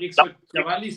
144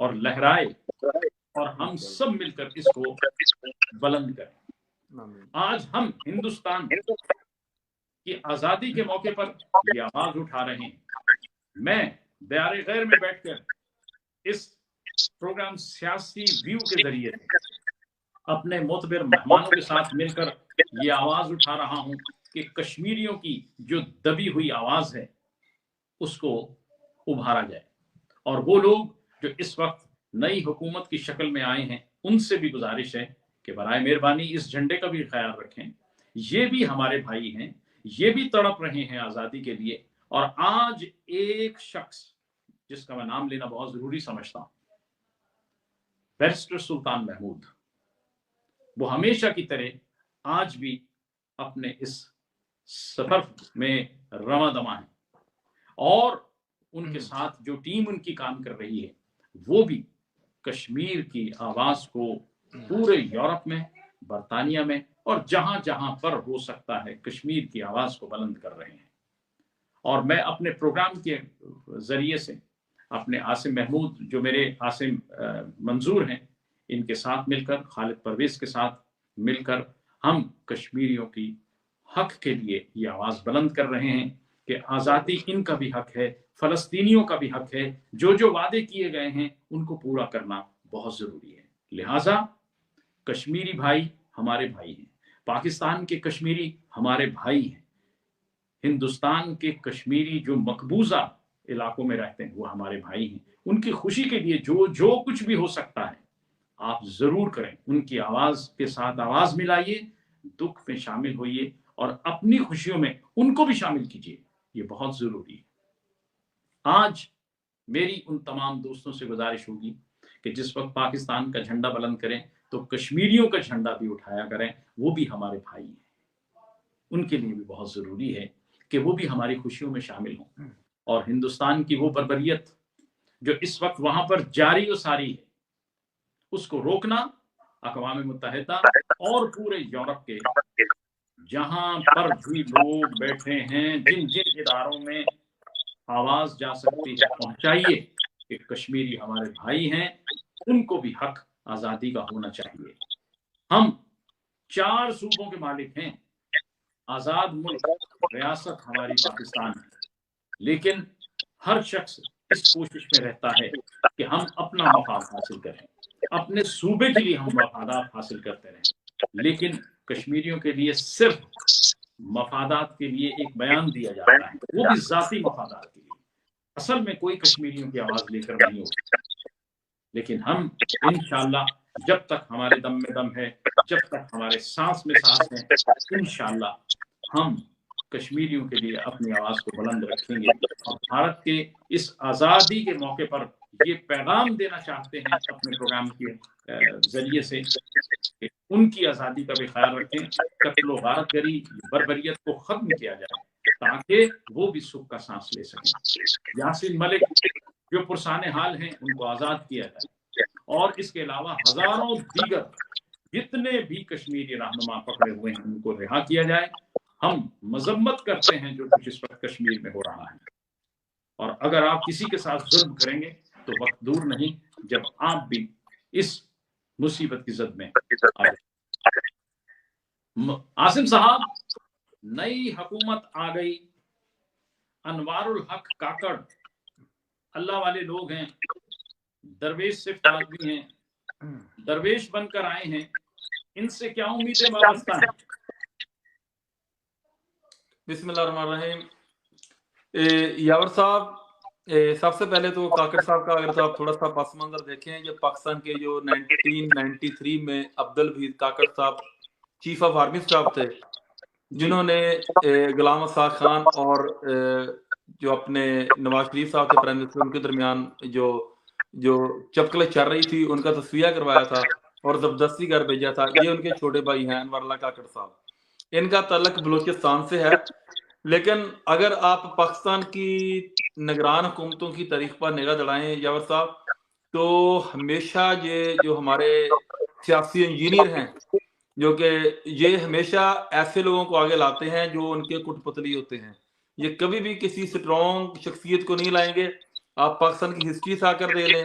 اور لہرائے اور ہم سب مل کر اس کو بلند کریں۔ آج ہم ہندوستان کی آزادی کے موقع پر یہ آواز اٹھا رہے ہیں۔ میں دیار غیر میں بیٹھ کر اس پروگرام سیاسی ویو کے ذریعے سے اپنے معتبر مہمانوں کے ساتھ مل کر یہ آواز اٹھا رہا ہوں کہ کشمیریوں کی جو دبی ہوئی آواز ہے اس کو ابھارا جائے، اور وہ لوگ جو اس وقت نئی حکومت کی شکل میں آئے ہیں ان سے بھی گزارش ہے کہ برائے مہربانی اس جھنڈے کا بھی خیال رکھیں۔ یہ بھی ہمارے بھائی ہیں، یہ بھی تڑپ رہے ہیں آزادی کے لیے۔ اور آج ایک شخص جس کا میں نام لینا بہت ضروری سمجھتا ہوں، بیرسٹر سلطان محمود، وہ ہمیشہ کی طرح آج بھی اپنے اس سفر میں رواں دواں ہیں، اور ان کے ساتھ جو ٹیم ان کی کام کر رہی ہے وہ بھی کشمیر کی آواز کو پورے یورپ میں، برطانیہ میں اور جہاں جہاں پر ہو سکتا ہے کشمیر کی آواز کو بلند کر رہے ہیں۔ اور میں اپنے پروگرام کے ذریعے سے اپنے عاصم محمود جو میرے عاصم منظور ہیں ان کے ساتھ مل کر، خالد پرویز کے ساتھ مل کر ہم کشمیریوں کی حق کے لیے یہ آواز بلند کر رہے ہیں کہ آزادی ان کا بھی حق ہے، فلسطینیوں کا بھی حق ہے، جو وعدے کیے گئے ہیں ان کو پورا کرنا بہت ضروری ہے۔ لہٰذا کشمیری بھائی ہمارے بھائی ہیں، پاکستان کے کشمیری ہمارے بھائی ہیں، ہندوستان کے کشمیری جو مقبوضہ علاقوں میں رہتے ہیں وہ ہمارے بھائی ہیں۔ ان کی خوشی کے لیے جو کچھ بھی ہو سکتا ہے آپ ضرور کریں، ان کی آواز کے ساتھ آواز ملائیے، دکھ میں شامل ہوئیے اور اپنی خوشیوں میں ان کو بھی شامل کیجیے، یہ بہت ضروری ہے۔ آج میری ان تمام دوستوں سے گزارش ہوگی کہ جس وقت پاکستان کا جھنڈا بلند کریں تو کشمیریوں کا جھنڈا بھی اٹھایا کریں، وہ بھی ہمارے بھائی ہیں، ان کے لیے بھی بہت ضروری ہے کہ وہ بھی ہماری خوشیوں میں شامل ہوں۔ اور ہندوستان کی وہ بربریت جو اس وقت وہاں پر جاری و ساری ہے اس کو روکنا اقوام متحدہ اور پورے یورپ کے جہاں پر بھی لوگ بیٹھے ہیں، جن جن اداروں میں آواز جا سکتی ہے پہنچائیے کہ کشمیری ہمارے بھائی ہیں، ان کو بھی حق آزادی کا ہونا چاہیے۔ ہم 4 صوبوں کے مالک ہیں، آزاد ملک ریاست ہماری پاکستان ہے، لیکن ہر شخص اس کوشش میں رہتا ہے کہ ہم اپنا مفاد حاصل کریں، اپنے صوبے کے لیے ہم مفادات حاصل کرتے رہیں، لیکن کشمیریوں کے لیے صرف مفادات کے لیے ایک بیان دیا جاتا ہے، وہ بھی ذاتی مفادات کے لیے، اصل میں کوئی کشمیریوں کی آواز لے کر نہیں ہوتی۔ لیکن ہم انشاءاللہ جب تک ہمارے دم میں دم ہے، جب تک ہمارے سانس میں سانس ہے، انشاءاللہ ہم کشمیریوں کے لیے اپنی آواز کو بلند رکھیں گے۔ اور بھارت کے اس آزادی کے موقع پر یہ پیغام دینا چاہتے ہیں اپنے پروگرام کے ذریعے سے کہ ان کی آزادی کا بھی خیال رکھیں، قتل و غارت گری بربریت کو ختم کیا جائے تاکہ وہ بھی سکھ کا سانس لے سکیں۔ یاسین ملک جو پرسان حال ہیں ان کو آزاد کیا جائے، اور اس کے علاوہ ہزاروں دیگر جتنے بھی کشمیری رہنما پکڑے ہوئے ہیں ان کو رہا کیا جائے۔ ہم مذمت کرتے ہیں جو کچھ اس وقت کشمیر میں ہو رہا ہے، اور اگر آپ کسی کے ساتھ ظلم کریں گے تو وقت دور نہیں جب آپ بھی اس مصیبت کی زد میں آ جائیں۔ عاصم صاحب، نئی حکومت آ گئی، انوار الحق کاکڑ اللہ والے لوگ ہیں، درویش صفت آدمی ہیں، درویش بن کر آئے ہیں، ان سے کیا امیدیں وابستہ ہیں؟ بسم اللہ الرحمن الرحیم۔ یاور صاحب، سب سے پہلے تو کاکڑ صاحب کا اگر آپ تھوڑا سا پس منظر دیکھیں، یہ پاکستان کے جو 1993 میں عبدالحفیظ کاکڑ صاحب چیف آف آرمی اسٹاف تھے، جنہوں نے غلام اسحاق خان اور جو اپنے نواز شریف صاحب تھے پرائم منسٹر، ان کے درمیان جو چپکلیں چل رہی تھی ان کا تصفیہ کروایا تھا اور زبردستی گھر بھیجا تھا، یہ ان کے چھوٹے بھائی ہیں انور اللہ کاکڑ صاحب۔ ان کا تعلق بلوچستان سے ہے، لیکن اگر آپ پاکستان کی نگران حکومتوں کی تاریخ پر نگاہ دوڑائیں یاور صاحب، تو ہمیشہ یہ جو ہمارے سیاسی انجینئر ہیں جو کہ یہ ہمیشہ ایسے لوگوں کو آگے لاتے ہیں جو ان کے کٹ پتلی ہوتے ہیں، یہ کبھی بھی کسی سٹرونگ شخصیت کو نہیں لائیں گے۔ آپ پاکستان کی ہسٹری سے آ کر دے لیں،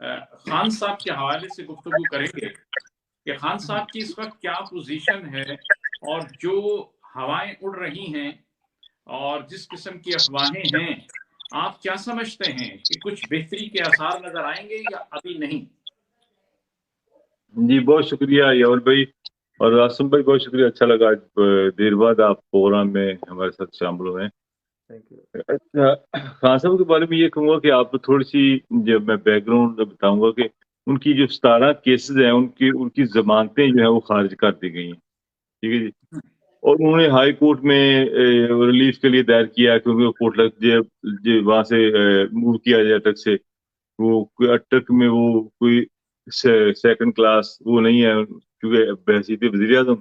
خان صاحب کے حوالے سے گفتگو کریں گے کہ خان صاحب کی اس وقت کیا پوزیشن ہے اور جو ہوائیں اڑ رہی ہیں اور جس قسم کی افواہیں ہیں آپ کیا سمجھتے ہیں کہ کچھ بہتری کے آثار نظر آئیں گے یا ابھی نہیں؟ جی بہت شکریہ یاور بھائی اور آسم بھائی، بہت شکریہ، اچھا لگا دیر بعد آپ پروگرام میں ہمارے ساتھ شامل ہوئے ہیں۔ خان صاحب کے بارے میں یہ کہوں گا کہ آپ کو تھوڑی سی جب میں بیک گراؤنڈ بتاؤں گا کہ ان کی جو 17 کیسز ہیں ان کی ضمانتیں جو ہیں وہ خارج کر دی گئی ہیں، ٹھیک ہے جی، اور انہوں نے ہائی کورٹ میں ریلیف کے لیے دائر کیا کیونکہ کورٹ وہاں سے موو کیا جائے ٹرک سے، وہ ٹرک میں وہ کوئی سیکنڈ کلاس وہ نہیں ہے، کیونکہ بحیثیت وزیر اعظم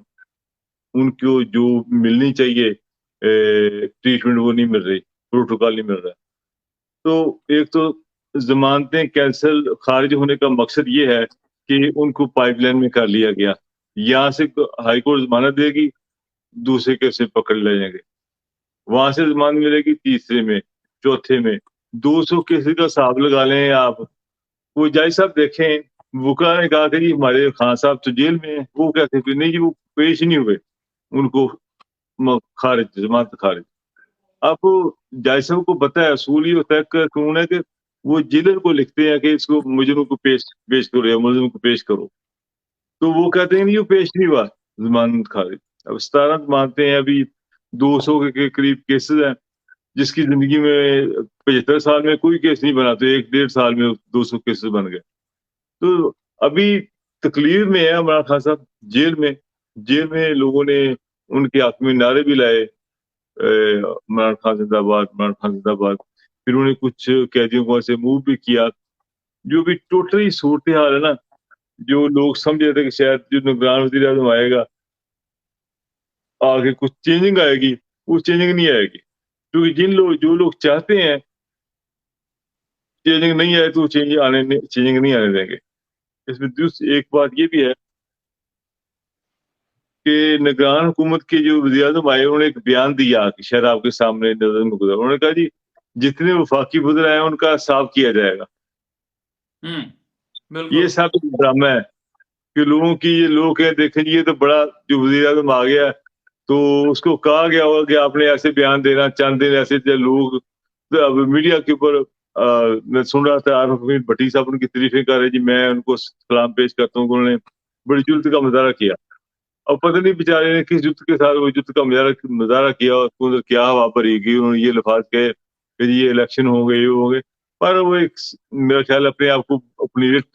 ان کو جو ملنی چاہیے ٹریٹمنٹ وہ نہیں مل رہی، پروٹوکال نہیں مل رہا۔ تو ایک تو ضمانتیں کینسل خارج ہونے کا مقصد یہ ہے کہ ان کو پائپ لائن میں کر لیا گیا، یہاں سے ہائی کورٹ ضمانت دے گی، دوسرے کیس سے پکڑ لے جائیں گے، وہاں سے ضمانت ملے گی تیسرے میں، چوتھے میں، 200 کیسز کا حساب لگا لیں آپ۔ وہ جج صاحب دیکھیں، وکلا نے کہا کہ جی ہمارے خان صاحب تو جیل میں ہیں، وہ کہتے کہ نہیں جی وہ پیش نہیں ہوئے، ان کو خارج، ضمانت خارج۔ اب جج صاحب کو پتہ ہے، اصول یہ ہوتا ہے قانون ہے کہ وہ جیلر کو لکھتے ہیں کہ اس کو مجرم کو پیش کرو یا ملزم کو پیش کرو، تو وہ کہتے ہیں نہیں وہ پیش نہیں ہوا، ضمانت خارج۔ اب 17 ضمانتیں ہیں، ابھی 200 کے قریب کیسز ہیں، جس کی زندگی میں 75 سال میں کوئی کیس نہیں بنا، تو 1-1.5 سال میں 200 کیسز بن گئے۔ تو ابھی تکلیف میں ہے عمران خان صاحب، جیل میں لوگوں نے ان کے حق میں نعرے بھی لائے، عمران خان زندہ باد، عمران خان زندہ باد، پھر انہوں نے کچھ قیدیوں کو ایسے موو بھی کیا۔ جو بھی ٹوٹلی صورتحال ہے نا، جو لوگ سمجھ رہے تھے کہ شاید جو نگران وزیر اعظم آئے گا آگے کچھ چینجنگ آئے گی، وہ چینجنگ نہیں آئے گی، کیونکہ جو لوگ چاہتے ہیں چینجنگ نہیں آئے تو چینجنگ نہیں آنے دیں گے۔ اس میں ایک بات یہ بھی ہے کہ نگران حکومت کے جو وزیر اعظم آئے انہوں نے ایک بیان دیا کہ شاید آپ کے سامنے نظر میں گزرا، انہوں نے کہا جی جتنے وفاقی وزیر آئے ان کا حساب کیا جائے گا۔ یہ سب ڈرامہ ہے کہ لوگوں کی، یہ لوگ ہیں دیکھیں جی یہ تو بڑا جو وزیر اعظم آ گیا تو اس کو کہا گیا ہوگا کہ آپ نے ایسے بیان دینا، چند دن ایسے لوگ اب میڈیا کے اوپر میں سن رہا تھا عارف حمید بھٹی صاحب ان کی تعریفیں کر رہے جی، میں ان کو سلام پیش کرتا ہوں کہ انہوں نے بڑی جرت کا مظاہرہ کیا۔ اب پتہ نہیں بیچارے نے کس جرت کے ساتھ وہ جرت کا مظاہرہ کیا اور اس کو کیا ہوا بھری گئی، انہوں نے یہ لفاظ کہے کہ جی یہ الیکشن ہوں گے، یہ ہوں گے، پر وہ ایک میرا خیال اپنے آپ کو اپنی رٹ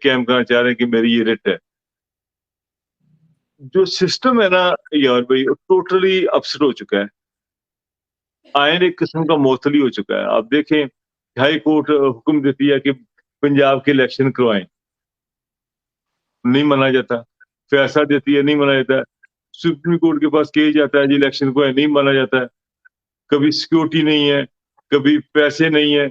قائم کرنا چاہ رہے ہیں کہ میری یہ رٹ ہے۔ جو سسٹم ہے نا یار بھائی، ٹوٹلی اپسٹ ہو چکا ہے، آئین ایک قسم کا معطلی ہو چکا ہے۔ آپ دیکھیں ہائی کورٹ حکم دیتی ہے کہ پنجاب کے الیکشن کروائیں، نہیں مانا جاتا، فیصلہ دیتی ہے نہیں مانا جاتا، سپریم کورٹ کے پاس کیا جاتا ہے جی الیکشن کروائیں، نہیں مانا جاتا ہے، کبھی سیکورٹی نہیں ہے، کبھی پیسے نہیں ہے،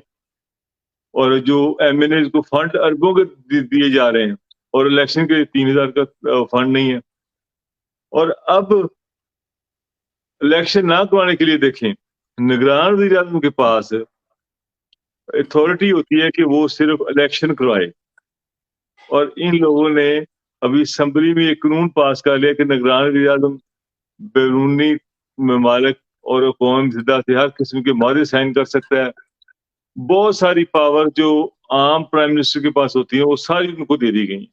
اور جو ایم این اے کو فنڈ اربوں کے دیے جا رہے ہیں اور الیکشن کے 3000 کا فنڈ نہیں ہے۔ اور اب الیکشن نہ کرانے کے لیے دیکھیں نگران وزیر اعظم کے پاس اتھارٹی ہوتی ہے کہ وہ صرف الیکشن کروائے، اور ان لوگوں نے ابھی اسمبلی میں ایک قانون پاس کر لیا کہ نگران وزیر اعظم بیرونی ممالک اور اقوام متحدہ سے ہر قسم کے معاہدے سائن کر سکتا ہے۔ بہت ساری پاور جو عام پرائم منسٹر کے پاس ہوتی ہیں وہ ساری ان کو دے دی گئی۔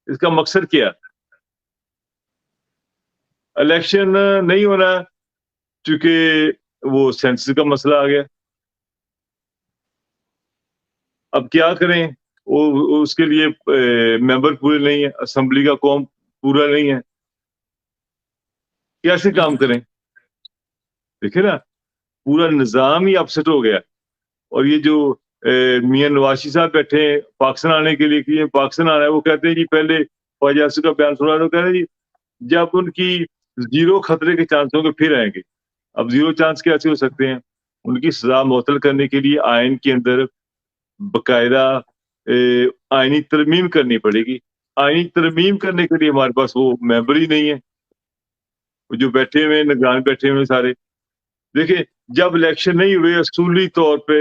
اس کا مقصد کیا؟ الیکشن نہیں ہونا چونکہ وہ سینسس کا مسئلہ آ گیا، اب کیا کریں، اس کے لیے ممبر پورے نہیں ہیں، اسمبلی کا قوم پورا نہیں ہے، کیسے کام کریں؟ دیکھیں نا پورا نظام ہی اپسٹ ہو گیا۔ اور یہ جو میاں نوازی صاحب بیٹھے ہیں پاکستان آنے کے لیے کہ پاکستان آنا ہے، وہ کہتے ہیں جی پہلے خواجہ آصف کا بیان سنا تو کہہ رہے ہیں جی جب ان کی 0 خطرے کے چانس ہوں گے پھر آئیں گے۔ اب 0 چانس کیسے ہو سکتے ہیں؟ ان کی سزا معطل کرنے کے لیے آئین کے اندر باقاعدہ آئینی ترمیم کرنی پڑے گی۔ آئینی ترمیم کرنے کے لیے ہمارے پاس وہ ممبر ہی نہیں ہے، جو بیٹھے ہوئے نگران بیٹھے ہوئے سارے۔ دیکھیں جب الیکشن نہیں ہوئے اصولی طور پہ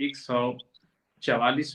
144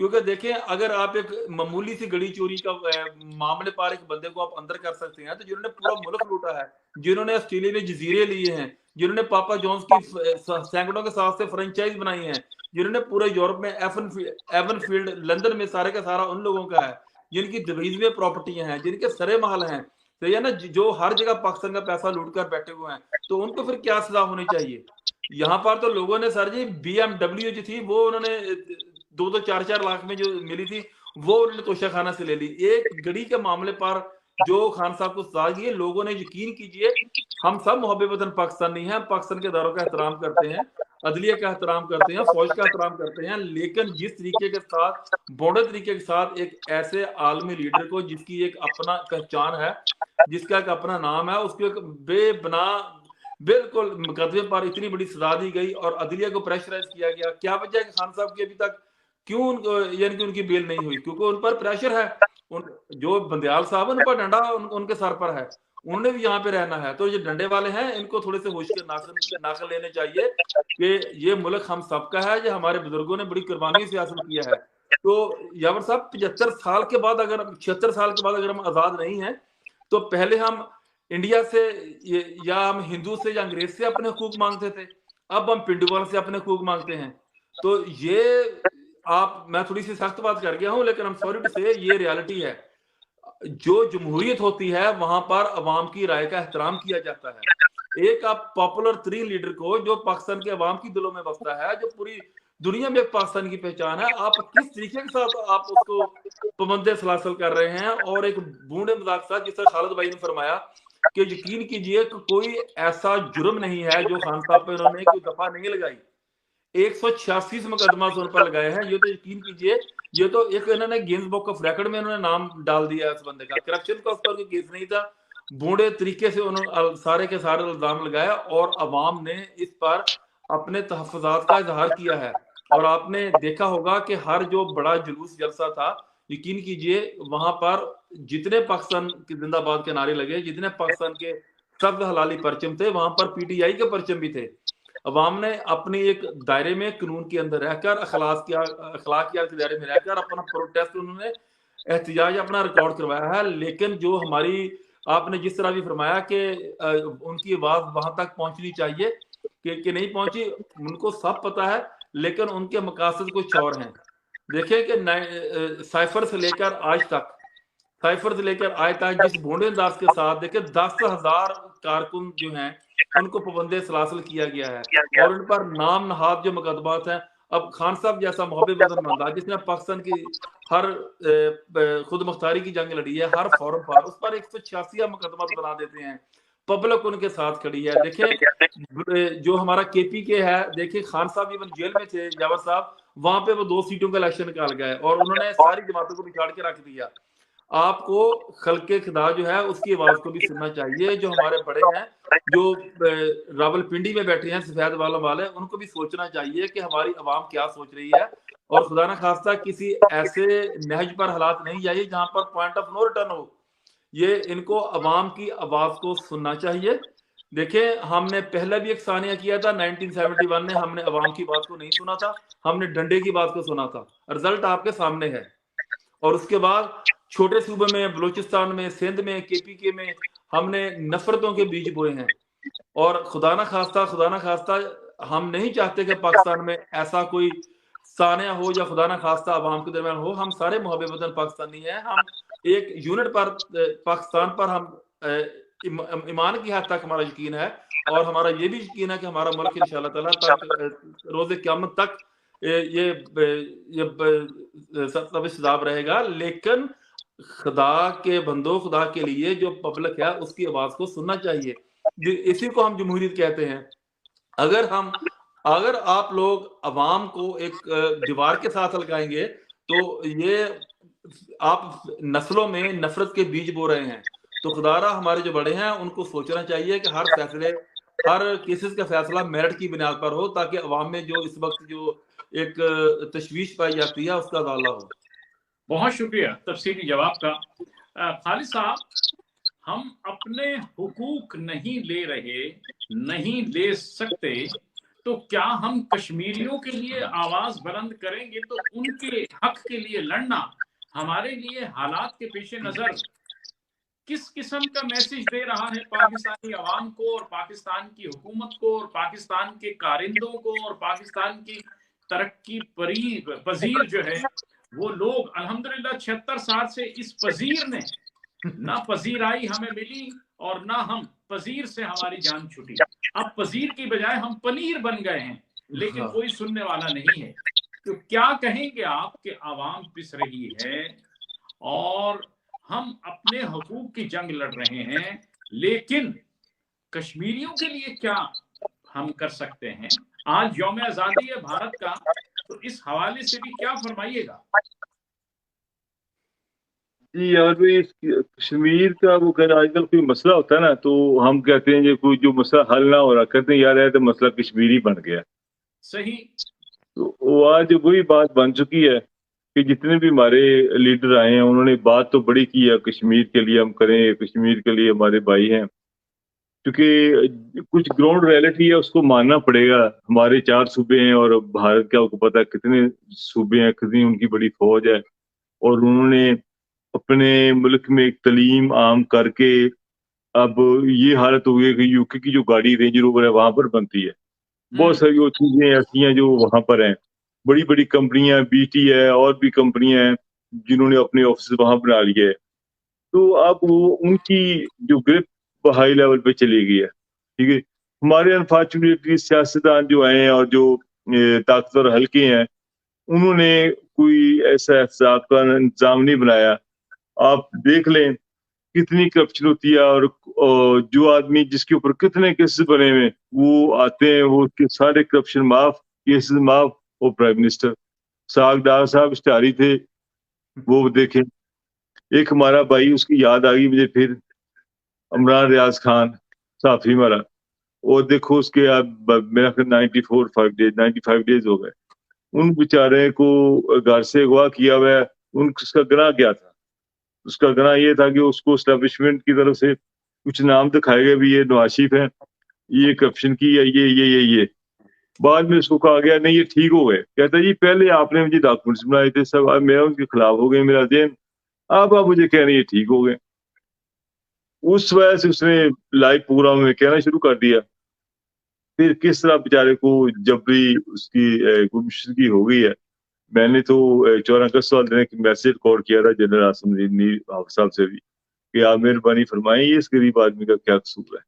کیونکہ دیکھیں اگر آپ ایک معمولی سی گڑی چوری کا معاملے پر ایک بندے کو آپ اندر کر سکتے ہیں، تو جنہوں نے پورا ملک لوٹا ہے، جنہوں نے آسٹریلیا میں جزیرے لیے ہیں، جنہوں نے پاپا جونز کی سینکڑوں کے ساتھ سے فرنچائز بنائی ہیں، جنہوں نے پورے یورپ میں ایون فیلڈ لندن میں سارے کا سارا ان لوگوں کا ہے، جن کی دبیز میں پراپرٹیاں ہیں، جن کے سرے محل ہیں، تو یہ نا جو ہر جگہ پاکستان کا پیسہ لوٹ کر بیٹھے ہوئے ہیں، تو ان کو پھر کیا سزا ہونی چاہیے؟ یہاں پر تو لوگوں نے سر جی BMW جو تھی وہ انہوں نے 2-4 لاکھ میں جو ملی تھی وہ انہوں نے توشہ خانہ سے لے لی. ایک گڑی کے معاملے پر جو خان صاحب کو سزا دی ہے، لوگوں نے یقین کیجئے ہم سب محب وطن پاکستانی ہیں، پاکستان کے اداروں کا احترام کرتے ہیں، عدلیہ کا احترام کرتے ہیں، فوج کا احترام کرتے ہیں، لیکن جس طریقے کے ساتھ بوڑے طریقے کے ساتھ ایک ایسے عالمی لیڈر کو جس کی ایک اپنا پہچان ہے، جس کا ایک اپنا نام ہے، اس کو ایک بے بنا بالکل مقدمے پر اتنی بڑی سزا دی گئی اور عدلیہ کو پریشرائز کیا گیا. کیا وجہ ہے کہ خان صاحب کی ابھی تک کیوں یعنی کہ ان کی بیل نہیں ہوئی؟ کیونکہ ان پر پریشر ہے. جو بندیال صاحب ان پر ڈنڈا ان کے سر پر ہے، انہوں نے بھی یہاں پہ رہنا ہے. تو یہ ڈنڈے والے ہیں، ان کو تھوڑے سے ہوش کے ناخن لینے چاہیے کہ یہ ملک ہم سب کا ہے، یہ ہمارے بزرگوں نے بڑی قربانی سے حاصل کیا ہے. تو یاور صاحب 75 سال کے بعد اگر 76 سال کے بعد اگر ہم آزاد نہیں ہیں، تو پہلے ہم انڈیا سے یا ہم ہندو سے یا انگریز سے اپنے حقوق مانگتے تھے، اب ہم پنڈوال سے اپنے حقوق مانگتے ہیں. تو یہ میں تھوڑی سی سخت بات کر گیا ہوں، لیکن ہم سوری ٹو سے یہ ریالٹی ہے. جو جمہوریت ہوتی ہے وہاں پر عوام کی رائے کا احترام کیا جاتا ہے. ایک آپ پاپولر 3 لیڈر کو جو پاکستان کے عوام کی دلوں میں بستا ہے، جو پوری دنیا میں ایک پاکستان کی پہچان ہے، آپ کس طریقے کے ساتھ آپ اس کو پابند سلاسل کر رہے ہیں؟ اور ایک بونڈے مذاق ساتھ جس طرح خالد بھائی نے فرمایا کہ یقین کیجئے کہ کوئی ایسا جرم نہیں ہے جو خان صاحب پہ انہوں نے کوئی دفعہ نہیں لگائی. 186 مقدمات ان پر لگائے ہیں. یہ تو یقین کیجئے یہ تو ایک انہوں نے گینز بک آف ریکارڈ میں انہوں نے نام ڈال دیا اس بندے کا. کرپشن کا اس پر کوئی کیس نہیں تھا، بونڈے طریقے سے انہوں نے سارے کے سارے الزام لگایا اور عوام نے اس پر اپنے تحفظات کا اظہار کیا ہے. اور آپ نے دیکھا ہوگا کہ ہر جو بڑا جلوس جلسہ تھا، یقین کیجئے وہاں پر جتنے پاکستان کی زندہ باد کے نعرے لگے، جتنے پاکستان کے سبز حلالی پرچم تھے، وہاں پر PTI کے پرچم بھی تھے. عوام نے اپنی ایک دائرے میں قانون کے اندر رہ کر اخلاقیات کے دائرے میں رہ کر اپنا پروٹیسٹ انہوں نے احتجاج اپنا ریکارڈ کروایا ہے. لیکن جو ہماری آپ نے جس طرح بھی فرمایا کہ ان کی آواز وہاں تک پہنچنی چاہیے کہ نہیں پہنچی، ان کو سب پتا ہے، لیکن ان کے مقاصد کچھ اور ہیں. دیکھیں کہ سائفر سے لے کر آج تک جس بھونڈے انداز کے ساتھ دیکھیں 10,000 کارکن جو ہیں ان کو پابند سلاسل کیا گیا ہے اور ان پر نام نہاد جو مقدمات ہیں. اب خان صاحب جیسا محب وطن بندہ جس نے پاکستان کی ہر خود مختاری کی جنگ لڑی ہے، ہر فورم پر اس پر 186 مقدمات بنا دیتے ہیں. پبلک ان کے ساتھ کھڑی ہے. دیکھیں جو ہمارا KPK ہے، دیکھیں خان صاحب ایون جیل میں تھے، جاور صاحب وہاں پہ وہ 2 سیٹوں کا الیکشن نکال گئے اور انہوں نے ساری جماعتوں کو بچھاڑ کے رکھ دیا. آپ کو خلق خدا جو ہے اس کی آواز کو بھی سننا چاہیے. جو ہمارے بڑے ہیں، جو راول پنڈی میں بیٹھے ہیں سفید والے، ان کو بھی سوچنا چاہیے کہ ہماری عوام کیا سوچ رہی ہے. اور خدا نہ خواستہ کسی ایسے نہج پر حالات نہیں جائیے جہاں پر پوائنٹ آف نو ریٹرن ہو. یہ ان کو عوام کی آواز کو سننا چاہیے. دیکھیں ہم نے پہلے بھی ایک ثانیہ کیا تھا 1971 میں، ہم نے عوام کی بات کو نہیں سنا تھا، ہم نے ڈنڈے کی بات کو سنا تھا. رزلٹ آپ کے سامنے ہے. اور اس کے بعد چھوٹے صوبے میں، بلوچستان میں، سندھ میں، KPK میں ہم نے نفرتوں کے بیج بوئے ہیں. اور خدا نہ خواستہ ہم نہیں چاہتے کہ پاکستان میں ایسا کوئی سانحہ ہو یا خدا نہ خواستہ عوام کے درمیان ہو. ہم سارے محب وطن پاکستانی ہیں. ہم ایک یونٹ پر پاکستان پر ہم ایمان کی حد تک ہمارا یقین ہے اور ہمارا یہ بھی یقین ہے کہ ہمارا ملک انشاءاللہ تعالیٰ تک روز قیامت تک یہ سرتاب رہے گا. لیکن خدا کے بندوں، خدا کے لیے جو پبلک ہے اس کی آواز کو سننا چاہیے. اسی کو ہم جمہوریت کہتے ہیں. اگر آپ لوگ عوام کو ایک دیوار کے ساتھ لگائیں گے تو یہ آپ نسلوں میں نفرت کے بیج بو رہے ہیں. تو خدارہ ہمارے جو بڑے ہیں ان کو سوچنا چاہیے کہ ہر کیسز کا فیصلہ میرٹ کی بنیاد پر ہو، تاکہ عوام میں جو اس وقت جو ایک تشویش پائی جاتی ہے اس کا ازالہ ہو. بہت شکریہ تفصیلی جواب کا. خالد صاحب، ہم اپنے حقوق نہیں لے رہے، نہیں لے سکتے تو کیا ہم کشمیریوں کے لیے آواز بلند کریں گے تو ان کے حق کے لیے لڑنا ہمارے لیے حالات کے پیش نظر کس قسم کا میسج دے رہا ہے پاکستانی عوام کو اور پاکستان کی حکومت کو اور پاکستان کے کارندوں کو اور پاکستان کی ترقی پذیر جو ہے وہ لوگ الحمدللہ 76 سال سے اس پذیر نے نہ پذیرائی ہمیں ملی اور نہ ہم پذیر سے ہماری جان چھٹی. اب پذیر کی بجائے ہم پنیر بن گئے ہیں لیکن کوئی سننے والا نہیں ہے. تو کیا کہیں گے آپ کہ عوام پس رہی ہے اور ہم اپنے حقوق کی جنگ لڑ رہے ہیں لیکن کشمیریوں کے لیے کیا ہم کر سکتے ہیں؟ آج یوم آزادی ہے بھارت کا، تو اس حوالے سے بھی کیا فرمائیے گا؟ جی یار بھائی کشمیر کا وہ کہ آج کل کوئی مسئلہ ہوتا ہے نا تو ہم کہتے ہیں یہ کوئی جو مسئلہ حل نہ ہو رہا کہتے ہیں یار ہے تو مسئلہ کشمیری بن گیا. صحیح. تو وہ آج وہی بات بن چکی ہے کہ جتنے بھی ہمارے لیڈر آئے ہیں انہوں نے بات تو بڑی کی ہے کشمیر کے لیے ہم کریں، کشمیر کے لیے ہمارے بھائی ہیں، کیونکہ کچھ گراؤنڈ ریئلٹی ہے اس کو ماننا پڑے گا. ہمارے 4 صوبے ہیں اور بھارت کا آپ کو پتا ہے کتنے صوبے ہیں، کتنی ان کی بڑی فوج ہے، اور انہوں نے اپنے ملک میں ایک تعلیم عام کر کے اب یہ حالت ہو گئی کہ یو کے کی جو گاڑی رینج روور ہے وہاں پر بنتی ہے. بہت ساری وہ چیزیں ایسی ہیں جو وہاں پر ہیں، بڑی بڑی کمپنیاں بی ٹی ہے اور بھی کمپنیاں ہیں جنہوں نے اپنے آفس وہاں بنا لیے ہے. تو اب وہ ان کی جو گرپ ہائی لیول پہ چلی گئی ہے. ٹھیک ہے، ہمارے انفارچونیٹلی سیاستدان جو آئے ہیں اور جو طاقتور حلقے ہیں انہوں نے کوئی ایسا احتساب کا انتظام نہیں بنایا. آپ دیکھ لیں کتنی کرپشن ہوتی ہے اور جو آدمی جس کے اوپر کتنے کیسز بنے ہوئے وہ آتے ہیں، وہ سارے کرپشن معاف، کیسز معاف. وہ پرائم منسٹر ساگ ڈار صاحب اشتہاری تھے، وہ دیکھیں. ایک ہمارا بھائی اس کی یاد آ گئی مجھے پھر، عمران ریاض خان صحافی ہمارا، اور دیکھو اس کے میرا 95 ڈیز ہو گئے. ان بیچارے کو گھر سے اغوا کیا ہوا ہے. اس کا گناہ کیا تھا؟ اس کا گناہ یہ تھا کہ اس کو اسٹیبلشمنٹ کی طرف سے کچھ نام دکھائے گئے بھی یہ نواز شریف ہے، یہ کرپشن کی ہے، یہ بعد میں اس کو کہا گیا نہیں یہ ٹھیک ہو گئے. کہتا ہے جی پہلے آپ نے مجھے ڈاکومنٹس بنائے تھے سب، اب میرا ان کے خلاف ہو گئے میرا ذہن، آپ مجھے کہہ رہے ہیں یہ ٹھیک ہو گئے. اس وجہ سے اس نے لائیو پروگرام میں کہنا شروع کر دیا. پھر کس طرح بیچارے کو جبری اس کی گمشدگی ہو گئی ہے. میں نے تو 14 اگست والے نے میسج ریکارڈ کیا تھا جنرل آصم صاحب سے بھی کہ آپ مہربانی فرمائیں یہ اس غریب آدمی کا کیا قصور ہے.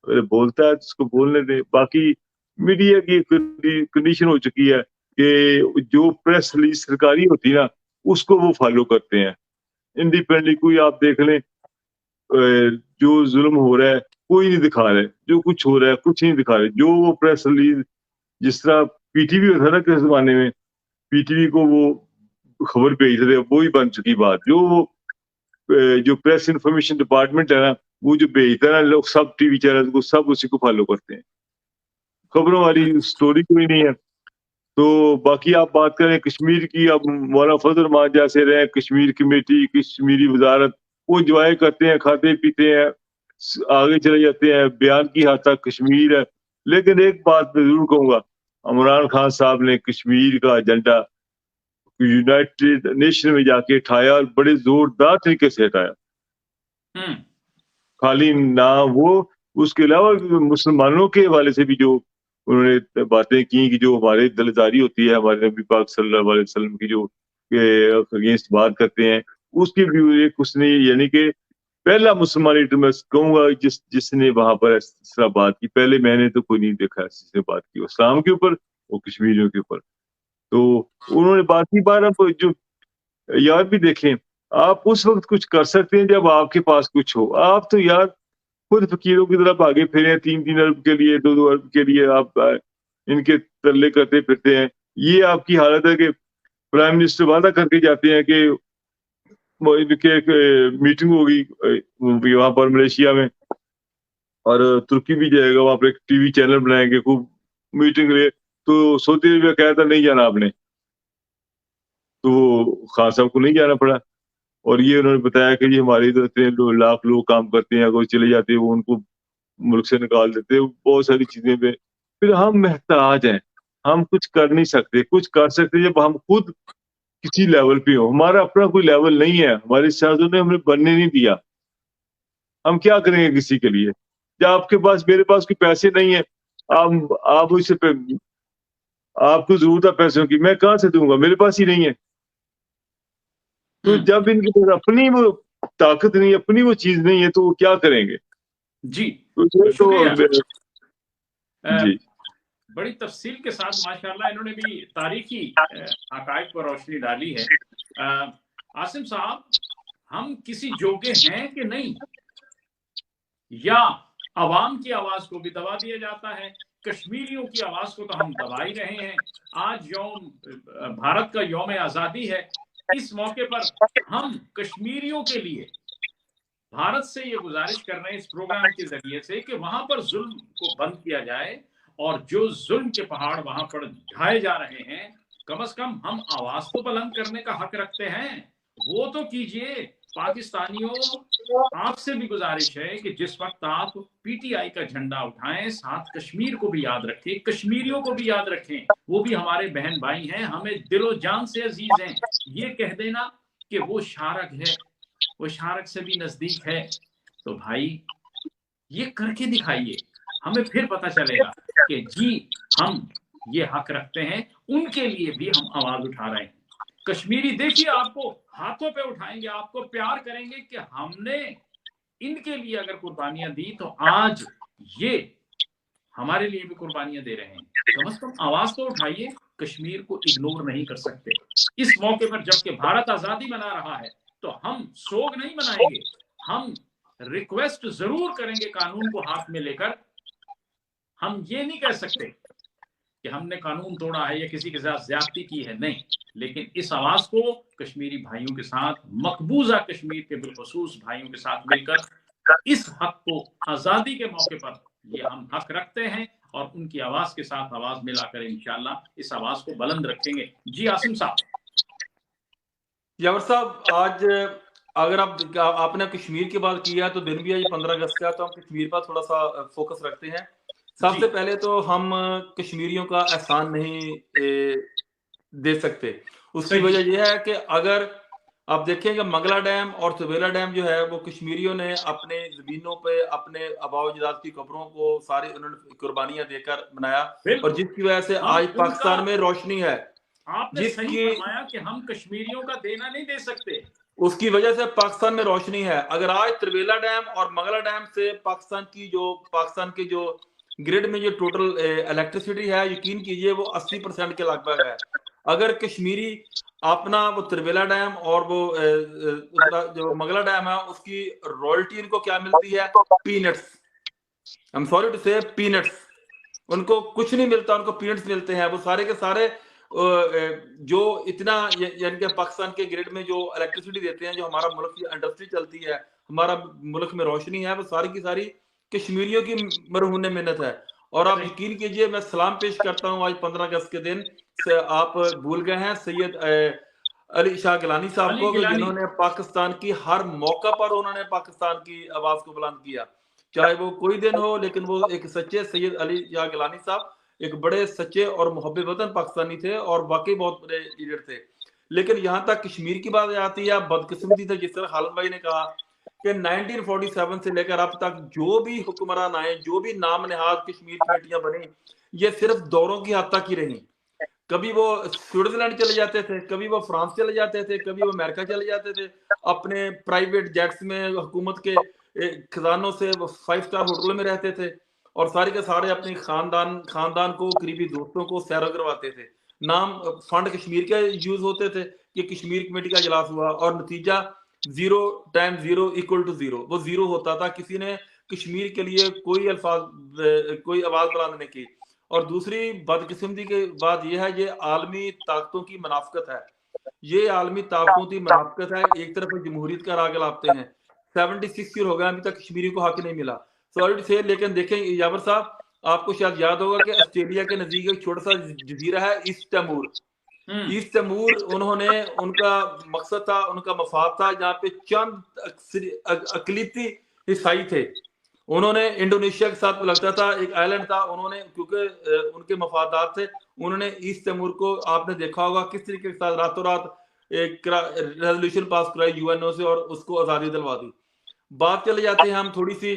اگر بولتا ہے تو اس کو بولنے دیں. باقی میڈیا کی کنڈیشن ہو چکی ہے کہ جو پریس ریلیز سرکاری ہوتی ہے نا اس کو وہ فالو کرتے ہیں. انڈیپینڈنٹلی کوئی آپ دیکھ لیں جو ظلم ہو رہا ہے کوئی نہیں دکھا رہے، جو کچھ ہو رہا ہے کچھ نہیں دکھا رہے. جو وہ پریس ریلیز جس طرح پی ٹی وی ہوتا نا کس زمانے میں، پی ٹی وی کو وہ خبر بھیج رہے وہی بن چکی بات. جو پریس انفارمیشن ڈپارٹمنٹ ہے نا وہ جو بھیجتا ہے نا لوگ سب ٹی وی چینل کو سب اسی کو فالو کرتے ہیں. خبروں والی سٹوری کوئی نہیں ہے. تو باقی آپ بات کریں کشمیر کی، اب مولانا فضل الرحمان جیسے رہے کشمیر کمیٹی، کشمیری وزارت، وہ انجوائے کرتے ہیں، کھاتے پیتے ہیں، آگے چلے جاتے ہیں، بیان کی حد تک کشمیر ہے. لیکن ایک بات میں ضرور کہوں گا، عمران خان صاحب نے کشمیر کا ایجنڈا یونائٹڈ نیشن میں جا کے اٹھایا اور بڑے زوردار طریقے سے اٹھایا. خالی نہ وہ، اس کے علاوہ مسلمانوں کے حوالے سے بھی جو انہوں نے باتیں کی کہ جو ہمارے دلداری ہوتی ہے ہمارے نبی پاک صلی اللہ علیہ وسلم کی جو اگینسٹ بات کرتے ہیں اس کی بھی ایک اس نے یعنی کہ پہلا مسلمان لیڈر میں کہوں گا جس نے وہاں پر اس طرح بات کی. پہلے میں نے تو کوئی نہیں دیکھا جس نے بات کی اسلام کے اوپر اور کشمیریوں کے اوپر. تو انہوں نے بات کی بار اب جو یار بھی دیکھیں آپ اس وقت کچھ کر سکتے ہیں جب آپ کے پاس کچھ ہو. آپ تو یار خود فقیروں کی طرف آگے پھرے ہیں، 3 ارب کے لیے 2 ارب کے لیے آپ ان کے ترلے کرتے پھرتے ہیں. یہ آپ کی حالت ہے کہ پرائم منسٹر وعدہ کر کے جاتے ہیں کہ ایک میٹنگ ہوگی وہاں پر ملیشیا میں اور ترکی بھی جائے گا، وہاں پر ایک ٹی وی چینل بنائیں گے خوب میٹنگ لے. تو سعودی عربیہ کہا تھا نہیں جانا آپ نے، تو خان صاحب کو نہیں جانا پڑا. اور یہ انہوں نے بتایا کہ جی ہماری ادھر اتنے لاکھ لوگ کام کرتے ہیں، اگر چلے جاتے ہیں وہ ان کو ملک سے نکال دیتے. بہت ساری چیزیں پہ پھر ہم محتاج ہیں, ہم کچھ کر نہیں سکتے. کچھ کر سکتے جب ہم خود کسی لیول پہ ہو. ہمارا اپنا کوئی لیول نہیں ہے, ہماری سیاستوں نے ہمیں بننے نہیں دیا. ہم کیا کریں گے کسی کے لیے؟ جب آپ کے پاس, میرے پاس کوئی پیسے نہیں ہیں, آپ اس پہ, آپ کو ضرورت ہے پیسوں کی, میں کہاں سے دوں گا؟ میرے پاس ہی نہیں ہے. تو جب ان کے پاس اپنی وہ طاقت نہیں, اپنی وہ چیز نہیں ہے, تو وہ کیا کریں گے؟ جی تو شکریہ. جی بڑی تفصیل کے ساتھ ماشاءاللہ انہوں نے بھی تاریخی حقائق پر روشنی ڈالی ہے. عاصم صاحب, ہم کسی جوگے ہیں کہ نہیں, یا عوام کی آواز کو بھی دبا دیا جاتا ہے؟ کشمیریوں کی آواز کو تو ہم دبا ہی رہے ہیں. آج یوم بھارت کا یوم آزادی ہے. اس موقع پر ہم کشمیریوں کے لیے بھارت سے یہ گزارش کر رہے ہیں اس پروگرام کے ذریعے سے کہ وہاں پر ظلم کو بند کیا جائے, اور جو ظلم کے پہاڑ وہاں پر ڈھائے جا رہے ہیں, کم از کم ہم آواز تو بلند کرنے کا حق رکھتے ہیں, وہ تو کیجئے. پاکستانیوں, آپ سے بھی گزارش ہے کہ جس وقت آپ پی ٹی آئی کا جھنڈا اٹھائیں, ساتھ کشمیر کو بھی یاد رکھیں, کشمیریوں کو بھی یاد رکھیں. وہ بھی ہمارے بہن بھائی ہیں, ہمیں دل و جان سے عزیز ہیں. یہ کہہ دینا کہ وہ شارک ہے, وہ شارک سے بھی نزدیک ہے, تو بھائی یہ کر کے دکھائیے. ہمیں پھر پتہ چلے گا کہ جی ہم یہ حق رکھتے ہیں, ان کے لیے بھی ہم آواز اٹھا رہے ہیں. کشمیری دیکھیے آپ کو ہاتھوں پہ اٹھائیں گے, آپ کو پیار کریں گے کہ ہم نے ان کے لیے اگر قربانیاں دی تو آج یہ ہمارے لیے بھی قربانیاں دے رہے ہیں. کم از کم آواز تو اٹھائیے, کشمیر کو اگنور نہیں کر سکتے. اس موقع پر جبکہ بھارت آزادی منا رہا ہے تو ہم سوگ نہیں منائیں گے, ہم ریکویسٹ ضرور کریں گے قانون کو ہاتھ میں لے کر. ہم یہ نہیں کہہ سکتے کہ ہم نے قانون توڑا ہے یا کسی کے ساتھ زیادتی کی ہے, نہیں, لیکن اس آواز کو کشمیری بھائیوں کے ساتھ, مقبوضہ کشمیر کے بالخصوص بھائیوں کے ساتھ مل کر اس حق کو آزادی کے موقع پر یہ ہم حق رکھتے ہیں, اور ان کی آواز کے ساتھ آواز ملا کر انشاءاللہ اس آواز کو بلند رکھیں گے. جی عاصم صاحب. یاور صاحب, آج اگر آپ نے کشمیر کی بات کیا تو دن بھی آج 15 اگست کا, تو ہم کشمیر پر تھوڑا سا فوکس رکھتے ہیں. سب سے پہلے تو ہم کشمیریوں کا احسان نہیں دے سکتے. اس کی وجہ یہ ہے کہ اگر آپ دیکھیں کہ منگلا ڈیم اور طویلا ڈیم جو ہے وہ کشمیریوں نے اپنے زمینوں پہ اپنے آباء و اجداد کی قبروں کو سارے انہوں نے قربانیاں دے کر بنایا, اور جس کی وجہ سے آج پاکستان میں روشنی ہے. آپ نے صحیح فرمایا کہ ہم کشمیریوں کا دینا نہیں دے سکتے, اس کی وجہ سے پاکستان میں روشنی ہے. اگر آج طویلا ڈیم اور منگلا ڈیم سے پاکستان کی جو گریڈ میں جو ٹوٹل الیکٹریسٹی ہے, یقین کیجئے وہ 80% کے لگ بھگ ہے. اگر کشمیری اپنا وہ طویلا ڈیم اور وہ جو منگلا ڈیم ہے اس کی رائلٹی ان کو کیا ملتی ہے؟ Paints. I'm sorry to say paints. ان کو کچھ نہیں ملتا, ان کو پینٹس ملتے ہیں. وہ سارے کے سارے جو اتنا یعنی کہ پاکستان کے گریڈ میں جو الیکٹریسٹی دیتے ہیں, جو ہمارا ملک کی انڈسٹری چلتی ہے, ہمارا ملک میں روشنی ہے, وہ ساری کی ساری کشمیریوں کی مرہون منت ہے. اور آپ یقین کیجئے, میں سلام پیش کرتا ہوں آج 15 اگست کے دن سے, آپ بھول گئے ہیں سید علی شاہ گیلانی صاحب کو, جنہوں نے پاکستان کی ہر موقع پر انہوں نے پاکستان کی آواز کو بلند کیا, چاہے وہ کوئی دن ہو. لیکن وہ ایک سچے سید علی شاہ گیلانی صاحب ایک بڑے سچے اور محب وطن پاکستانی تھے, اور واقعی بہت بڑے لیڈر تھے. لیکن یہاں تک کشمیر کی بات آتی ہے, بدقسمتی سے جس طرح خالد بھائی نے کہا کہ 1947 سے لے کر اب تک جو بھی حکمران آئے, جو بھی نام نہاد کشمیر کمیٹیاں بنی, یہ صرف دوروں کی حد تک ہی رہیں. کبھی وہ سوئٹزرلینڈ چلے جاتے تھے, کبھی وہ فرانس چلے جاتے تھے, کبھی وہ امریکہ چلے جاتے تھے, اپنے پرائیویٹ جیٹس میں حکومت کے خزانوں سے 5 سٹار ہوٹلوں میں رہتے تھے, اور سارے کے سارے اپنی خاندان کو, قریبی دوستوں کو سیر کرواتے تھے. نام فنڈ کشمیر کے یوز ہوتے تھے کہ کشمیر کمیٹی کا اجلاس ہوا, اور نتیجہ 0 × 0 = 0, وہ 0 ہوتا تھا. کسی نے کشمیر کے لیے کوئی آواز بلند نہیں کی. اور دوسری بدقسمتی کی بات یہ ہے, یہ عالمی طاقتوں کی منافقت ہے. یہ عالمی طاقتوں کی منافقت ہے. ایک طرف جمہوریت کا راگ لاپتے ہیں, 76 ایئر ہو گیا ابھی تک کشمیری کو حق نہیں ملا. سوری سے, لیکن دیکھیں یاور صاحب, آپ کو شاید یاد ہوگا کہ آسٹریلیا کے نزدیک ایک چھوٹا سا جزیرہ ہے ایسٹ تیمور. ایسٹ تیمور انہوں نے, ان کا مقصد تھا, ان کا مفاد تھا, جہاں پہ چند اقلیتی عیسائی تھے, انہوں نے انڈونیشیا کے ساتھ لگتا تھا، ایک آئلینڈ تھا، انہوں نے کیونکہ ان کے مفادات تھے، انہوں نے ایسٹ تیمور کو، آپ نے دیکھا ہوگا کس طریقے کے ساتھ راتوں رات ایک ریزولوشن پاس کرائی یو این او سے اور اس کو آزادی دلوا دی. بات چلے جاتے ہیں ہم تھوڑی سی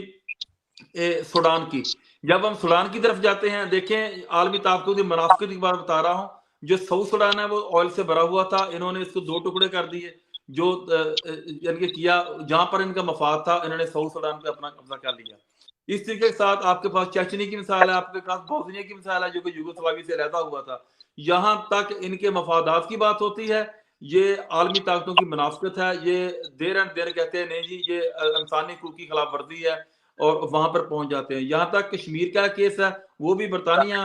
سوڈان کی. جب ہم سوڈان کی طرف جاتے ہیں، دیکھیں عالمی طاقتوں کی منافقت کی بات بتا رہا ہوں. جو ساؤتھ سوڈان ہے وہ آئل سے بھرا ہوا تھا، انہوں نے اس کو 2 ٹکڑے کر دیے، جو یعنی کہ کیا جہاں پر ان کا مفاد تھا انہوں نے ساؤتھ سوڈان پہ اپنا قبضہ کر لیا. اس طریقے کے ساتھ آپ کے پاس چیچنی کی مثال ہے، آپ کے پاس بوسنیا کی مثال ہے جو کہ یوگوسلاوی سے علیحدہ ہوا تھا. یہاں تک ان کے مفادات کی بات ہوتی ہے، یہ عالمی طاقتوں کی منافقت ہے، یہ دیر اینڈ دیر کہتے ہیں نہیں جی یہ انسانی حقوق کی خلاف ورزی ہے، اور وہاں پر پہنچ جاتے ہیں. یہاں تک کشمیر کا کیس ہے، وہ بھی برطانیہ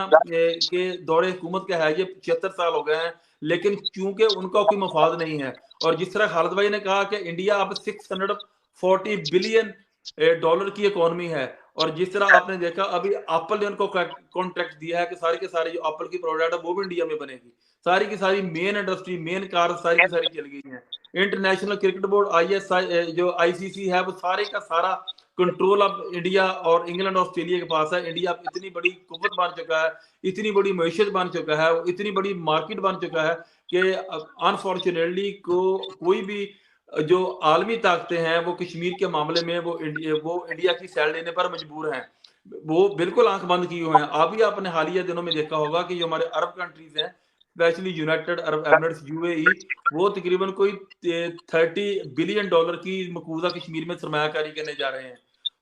کے دور حکومت کا ہے، یہ 76 سال ہو گئے ہیں، لیکن چونکہ ان کا کوئی مفاد نہیں ہے. اور جس طرح خالد بھائی نے کہا کہ انڈیا اب $640 بلین کی اکانومی ہے، اور جس طرح آپ نے دیکھا ابھی ایپل نے ان کو کانٹریکٹ دیا ہے کہ سارے کے سارے جو ایپل کی پروڈکٹ ہے وہ بھی انڈیا میں بنے گی. ساری کی ساری مین انڈسٹری، مین کار ساری کی ساری چل گئی ہیں. انٹرنیشنل کرکٹ بورڈ ISI جو ICC ہے وہ سارے کا سارا کنٹرول اب انڈیا اور انگلینڈ اور آسٹریلیا کے پاس ہے. انڈیا اب اتنی بڑی قوت بن چکا ہے، اتنی بڑی معیشت بن چکا ہے، اتنی بڑی مارکیٹ بن چکا ہے کہ انفارچونیٹلی کوئی بھی جو عالمی طاقتیں ہیں وہ کشمیر کے معاملے میں وہ انڈیا کی سائیڈ لینے پر مجبور ہیں، وہ بالکل آنکھ بند کیے ہوئے ہیں. ابھی آپ نے حالیہ دنوں میں دیکھا ہوگا کہ جو ہمارے عرب کنٹریز ہیں، اسپیشلی یونائٹڈ عرب ایمریٹس UAE، وہ تقریباً کوئی $30 بلین کی مقبوضہ کشمیر میں سرمایہ کاری کرنے جا رہے ہیں.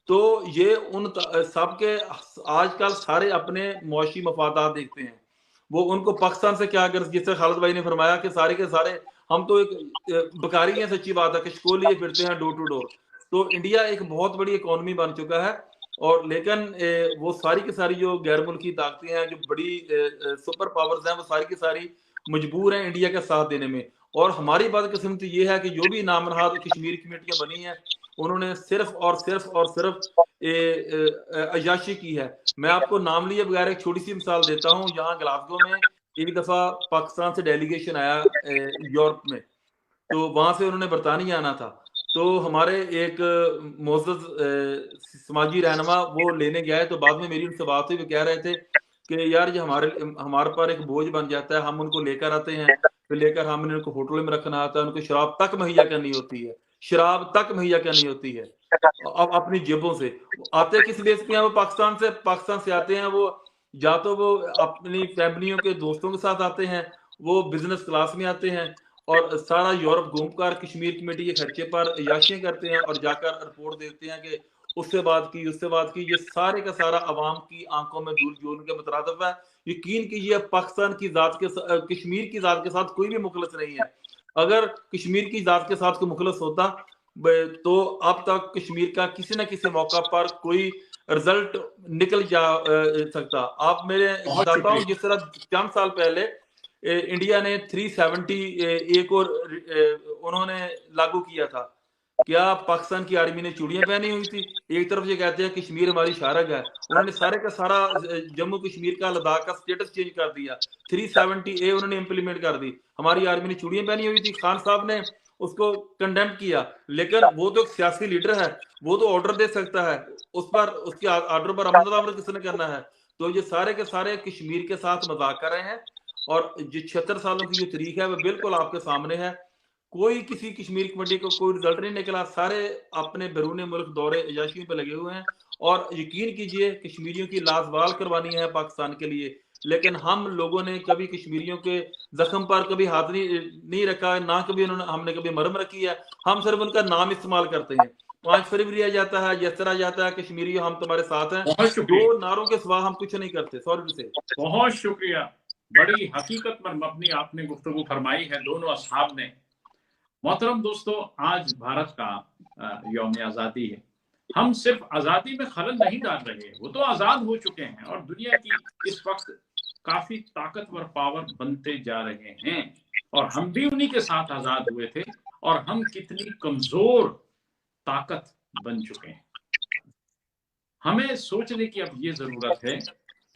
تو یہ ان سب کے آج کل سارے اپنے معاشی مفادات دیکھتے ہیں. وہ ان کو پاکستان سے کیا، اگر جس سے خالد بھائی نے فرمایا کہ سارے کے سارے ہم تو ایک بکاری ہیں، سچی بات ہے، کشکول لیے پھرتے ہیں ڈور ٹو ڈور. تو انڈیا ایک بہت بڑی اکانومی بن چکا ہے، اور لیکن وہ ساری کی ساری جو غیر ملکی طاقتیں ہیں، جو بڑی سپر پاورز ہیں، وہ ساری کی ساری مجبور ہیں انڈیا کا ساتھ دینے میں. اور ہماری بدقسمتی یہ ہے کہ جو بھی نامنہاد کشمیر کمیٹیاں بنی ہیں انہوں نے صرف اور صرف اور صرف عیاشی کی ہے. میں آپ کو نام لیے بغیر ایک چھوٹی سی مثال دیتا ہوں. یہاں گلاسگو میں ایک دفعہ پاکستان سے ڈیلیگیشن آیا یورپ میں، تو وہاں سے انہوں نے برطانیہ آنا تھا. تو ہمارے ایک معزز سماجی رہنما وہ لینے گئے، تو بعد میں میری ان سے بات ہوئی، وہ کہہ رہے تھے کہ یار یہ ہمارے پر ایک بوجھ بن جاتا ہے، ہم ان کو لے کر آتے ہیں، پھر لے کر ہم نے ان کو ہوٹلوں میں رکھنا آتا ہے، ان کو شراب تک مہیا کرنی ہوتی ہے، شراب تک مہیا کرنی ہوتی ہے اب اپنی جیبوں سے. آتے کس بیس پہ ہیں وہ؟ پاکستان سے آتے ہیں. وہ یا تو وہ اپنی فیملیوں کے دوستوں کے ساتھ آتے ہیں، وہ بزنس کلاس میں آتے ہیں، اور سارا یورپ گھوم کر کشمیر کمیٹی کے خرچے پر عیاشیاں کرتے ہیں، اور جا کر رپورٹ دیتے ہیں کہ اس سے بات کی، اس سے بات کی. یہ سارے کا سارا عوام کی آنکھوں میں دھول جھونک کے مترادف ہے. یقین کیجیے پاکستان کی ذات کے کشمیر کی ذات کے ساتھ کوئی بھی مخلص نہیں ہے. اگر کشمیر کی ذات کے ساتھ کوئی مخلص ہوتا تو اب تک کشمیر کا کسی نہ کسی موقع پر کوئی رزلٹ نکل جا سکتا. آپ میرے بتاتا ہوں، جس طرح چند سال پہلے انڈیا نے 370 ایک اور انہوں نے لاگو کیا تھا. کیا پاکستان کی آرمی نے چوڑیاں پہنی ہوئی تھی؟ ایک طرف یہ کہتے ہیں کشمیر ہماری شارگ ہے، انہوں نے سارے کا سارا جموں کشمیر کا لداخ کا سٹیٹس چینج کر دیا. 370A انہوں نے امپلیمنٹ کر دی. ہماری آرمی نے چوڑیاں پہنی ہوئی تھی، خان صاحب نے اس کو کنڈیم کیا، لیکن وہ تو ایک سیاسی لیڈر ہے، وہ تو آرڈر دے سکتا ہے، اس کے آرڈر پر عمل درآمد کس نے کرنا ہے؟ تو یہ سارے کے سارے کشمیر کے ساتھ مذاق کر رہے ہیں. اور جو 76 سالوں کی جو تاریخ ہے وہ بالکل آپ کے سامنے ہے. کوئی کسی کشمیر کمیٹی کو کوئی رزلٹ نہیں نکلا، سارے اپنے بیرون ملک دورے عیاشیوں پہ لگے ہوئے ہیں. اور یقین کیجئے کشمیریوں کی لازوال قربانی ہے پاکستان کے لیے، لیکن ہم لوگوں نے کبھی کشمیریوں کے زخم پر کبھی ہاتھ نہیں رکھا، نہ کبھی ہم نے کبھی مرہم رکھی ہے. ہم صرف ان کا نام استعمال کرتے ہیں. 5 فروری آ جاتا ہے، جس طرح جاتا ہے کشمیری ہم تمہارے ساتھ ہیں، دو نعروں کے سوا ہم کچھ نہیں کرتے. سوری سے بہت شکریہ. بڑی حقیقت پر مبنی آپ نے گفتگو فرمائی ہے دونوں اصحاب نے. محترم دوستو، آج بھارت کا یوم آزادی ہے. ہم صرف آزادی میں خلل نہیں ڈال رہے، وہ تو آزاد ہو چکے ہیں اور دنیا کی اس وقت کافی طاقتور پاور بنتے جا رہے ہیں، اور ہم بھی انہی کے ساتھ آزاد ہوئے تھے، اور ہم کتنی کمزور طاقت بن چکے ہیں. ہمیں سوچنے کی اب یہ ضرورت ہے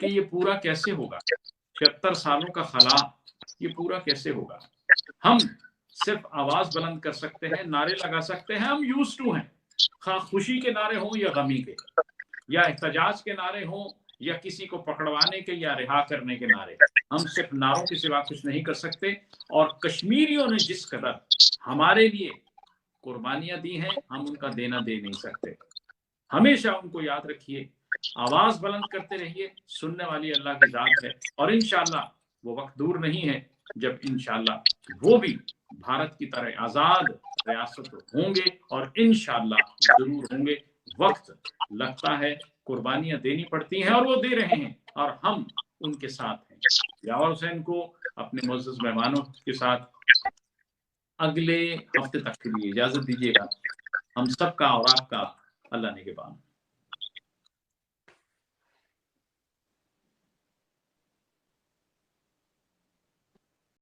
کہ یہ پورا کیسے ہوگا. 76 سالوں کا خلا یہ پورا کیسے ہوگا. ہم صرف آواز بلند کر سکتے ہیں، نعرے لگا سکتے ہیں، ہم یوز ٹو ہیں، خواہ خوشی کے نعرے ہوں یا غمی کے. یا احتجاج کے نعرے ہوں یا کسی کو پکڑوانے کے یا رہا کرنے کے نعرے، ہم صرف نعروں کے سوا کچھ نہیں کر سکتے. اور کشمیریوں نے جس قدر ہمارے لیے قربانیاں دی ہیں ہم ان کا دینا دے نہیں سکتے. ہمیشہ ان کو یاد رکھیے، آواز بلند کرتے رہیے، سننے والی اللہ کی ذات ہے، اور انشاءاللہ وہ وقت دور نہیں ہے جب انشاءاللہ وہ بھی بھارت کی طرح آزاد ریاست ہوں گے، اور انشاءاللہ ضرور ہوں گے. وقت لگتا ہے، قربانیاں دینی پڑتی ہیں، اور وہ دے رہے ہیں، اور ہم ان کے ساتھ ہیں. یاور حسین کو اپنے معزز مہمانوں کے ساتھ اگلے ہفتے تک کے لیے اجازت دیجیے گا. ہم سب کا اور آپ کا اللہ نگہبان.